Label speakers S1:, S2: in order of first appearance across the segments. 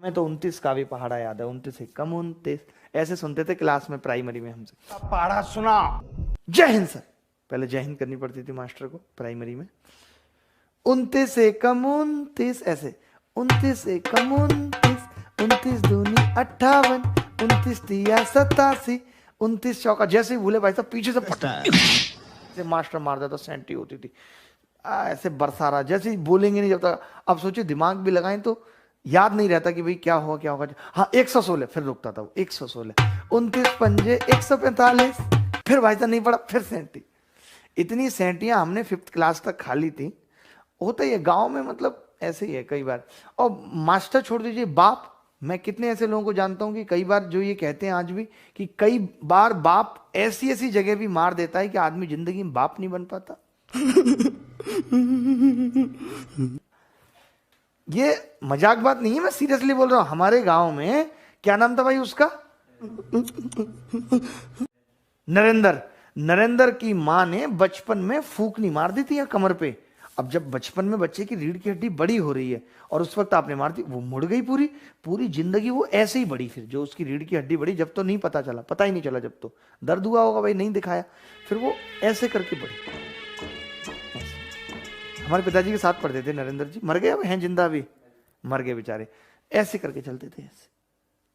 S1: मैं तो 29 का भी पहाड़ा याद है, 29 एकम 29, ऐसे सुनते थे क्लास में प्राइमरी में हमसे।
S2: पहाड़ा सुना।
S1: जय हिंद सर, पहले जय हिंद करनी पड़ती थी मास्टर को प्राइमरी में। 29 एकम 29, ऐसे 29 एकम 29, 29 दूनी 58, 29 तिया 87, 29 चौका, जैसे ही भूले भाई साहब पीछे से से मास्टर मार देता, सेंटी होती थी ऐसे बरसा रहा, जैसे ही बोलेंगे नहीं जब तक। अब सोचिए दिमाग भी लगाएं तो याद नहीं रहता कि भाई क्या हुआ क्या होगा। हाँ 116, फिर रुकता था वो 116, 29 पंजे 145, फिर भाई साहब नहीं पड़ा, फिर सेंटी। इतनी सेंटियां हमने 5th क्लास तक खा ली थी। होता ही है गांव में, मतलब ऐसे ही है कई बार। और मास्टर छोड़ दीजिए, बाप, मैं कितने ऐसे लोगों को जानता हूं कि कई बार जो ये कहते हैं आज भी कि कई बार बाप ऐसी ऐसी जगह भी मार देता है कि आदमी जिंदगी में बाप नहीं बन पाता। ये मजाक बात नहीं है, मैं सीरियसली बोल रहा हूं। हमारे गांव में क्या नाम था भाई उसका, नरेंद्र। नरेंद्र की मां ने बचपन में फूकनी मार दी थी कमर पे। अब जब बचपन में बच्चे की रीढ़ की हड्डी बड़ी हो रही है और उस वक्त आपने मार दी, वो मुड़ गई पूरी पूरी जिंदगी वो ऐसे ही बड़ी। फिर जो उसकी रीढ़ की हड्डी बड़ी, जब तो नहीं पता चला, पता ही नहीं चला, जब तो दर्द हुआ होगा भाई, नहीं दिखाया, फिर वो ऐसे करके बड़ी। हमारे पिताजी के साथ पढ़ते थे नरेंद्र जी, मर गए अब हैं जिंदा भी, मर गए बेचारे। ऐसे करके चलते थे ऐसे।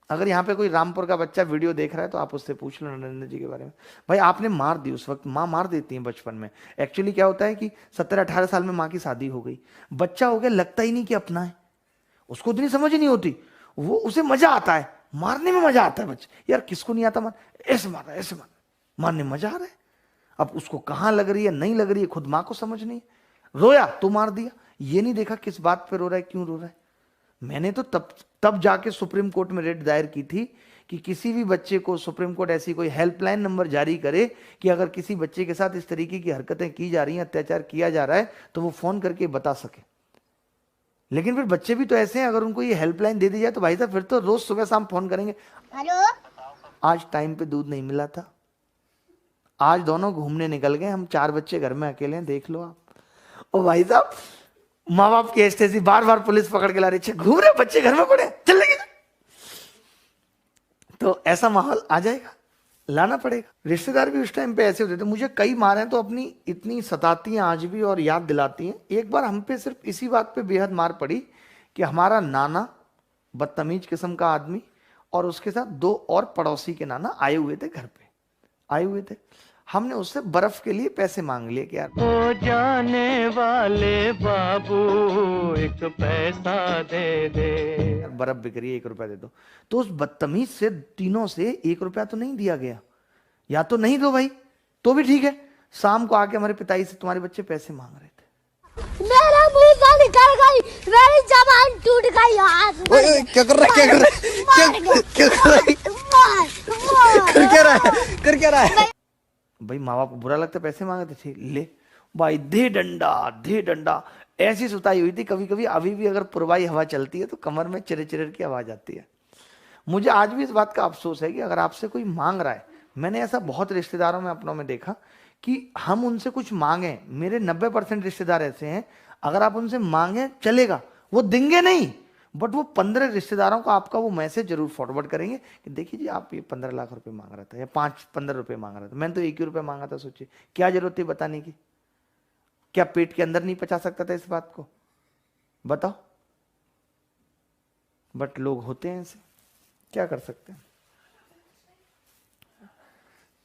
S1: अगर यहाँ पे कोई रामपुर का बच्चा वीडियो देख रहा है तो आप उससे पूछ लो नरेंद्र जी के बारे में। भाई आपने मार दी उस वक्त, माँ मार देती है बचपन में। एक्चुअली क्या होता है कि 17-18 साल में माँ की शादी हो गई, बच्चा हो गया, लगता ही नहीं कि अपना है, उसको इतनी समझ नहीं होती, वो उसे मजा आता है मारने में, मजा आता है बच्चे। यार किसको नहीं आता मार, ऐसे मार रहा है, ऐसे मारने में मजा आ रहा है। अब उसको कहाँ लग रही है नहीं लग रही है खुद माँ को समझ नहीं। रोया तो मार दिया, ये नहीं देखा किस बात पे रो रहा है, क्यों रो रहा है। मैंने तो तब जाके सुप्रीम कोर्ट में रेट दायर की थी कि किसी भी बच्चे को सुप्रीम कोर्ट ऐसी कोई हेल्पलाइन नंबर जारी करे कि अगर किसी बच्चे के साथ इस तरीके की हरकतें की जा रही हैं, अत्याचार किया जा रहा है, तो वो फोन करके बता सके। लेकिन फिर बच्चे भी तो ऐसे हैं, अगर उनको ये हेल्पलाइन दे दी जाए तो भाई साहब फिर तो रोज सुबह शाम फोन करेंगे, हेलो आज टाइम पे दूध नहीं मिला था, आज दोनों घूमने निकल गए, हम 4 बच्चे घर में अकेले हैं, देख लो आप। ओ भाई साहब, माँ बाप की एस्टेसी, बार बार पुलिस पकड़ के ला रही, घूम रहे बच्चे घर में पड़े, चल लेंगे। तो ऐसा माहौल आ जाएगा, लाना पड़ेगा। रिश्तेदार भी उस टाइम पे ऐसे होते थे। मुझे कई मारें तो अपनी इतनी सताती हैं आज भी और याद दिलाती हैं। एक बार हम पे सिर्फ इसी बात पे बेहद मार पड़ी कि हमारा नाना, बदतमीज किस्म का आदमी, और उसके साथ 2 और पड़ोसी के नाना आए हुए थे, घर पे आए हुए थे। हमने उससे बर्फ के लिए पैसे मांग लिए कि यार
S3: ओ जाने वाले बाबू एक पैसा दे दे,
S1: यार बर्फ बिक रही है, 1 रुपया दे दो। तो उस बदतमीज से तीनों से 1 रुपया तो नहीं दिया गया, या तो नहीं दो भाई तो भी ठीक है। शाम को आके हमारे पिताजी से तुम्हारे बच्चे पैसे मांग रहे थे।
S4: मेरा मुंह से निकल गई, मेरी जबान टूट गई, हाथ
S2: क्या कर रहा है, क्या कर रहा है, क्या कर रहा है, कर क्या रहा है।
S1: भाई माँ बाप को बुरा लगता, पैसे मांगे थे, ठीक ले भाई, दे डंडा। ऐसी सुताई हुई थी, कभी कभी अभी भी अगर पुरवाई हवा चलती है तो कमर में चिर की आवाज आती है। मुझे आज भी इस बात का अफसोस है कि अगर आपसे कोई मांग रहा है, मैंने ऐसा बहुत रिश्तेदारों में अपनों में देखा कि हम उनसे कुछ मांगे, मेरे 90% रिश्तेदार ऐसे हैं, अगर आप उनसे मांगे चलेगा, वो देंगे नहीं, बट वो 15 रिश्तेदारों को आपका वो मैसेज जरूर फॉरवर्ड करेंगे कि देखिए जी आप ये 15 लाख रुपए मांग रहा था या 15 रुपए मांग रहा था, मैंने तो 1 ही रुपया मांगा था। सोचिए क्या जरूरत थी बताने की, क्या पेट के अंदर नहीं पचा सकता था इस बात को, बताओ। बट लोग होते हैं ऐसे, क्या कर सकते हैं।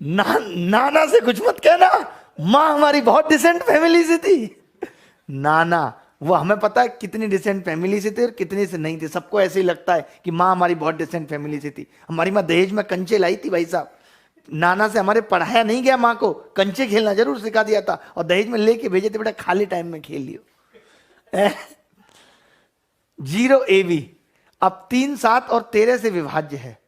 S1: नाना से कुछ मत कहना, मां हमारी बहुत डिसेंट फैमिली से थी। नाना वो हमें पता है कितनी डिसेंट फैमिली से थे और कितनी से नहीं थे। सबको ऐसे ही लगता है कि माँ हमारी बहुत डिसेंट फैमिली से थी। हमारी माँ दहेज में कंचे लाई थी भाई साहब, नाना से हमारे पढ़ाया नहीं गया, माँ को कंचे खेलना जरूर सिखा दिया था और दहेज में लेके भेजे थे, बेटा खाली टाइम में खेल लियो। 0 AB अब 3, 7 और 13 से विभाज्य है।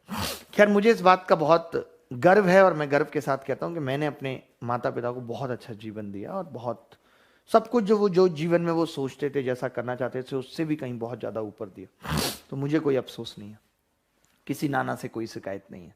S1: खैर मुझे इस बात का बहुत गर्व है और मैं गर्व के साथ कहता हूं कि मैंने अपने माता पिता को बहुत अच्छा जीवन दिया और बहुत सब कुछ जो जीवन में वो सोचते थे, जैसा करना चाहते थे, उससे भी कहीं बहुत ज्यादा ऊपर दिया। तो मुझे कोई अफसोस नहीं है, किसी नाना से कोई शिकायत नहीं है।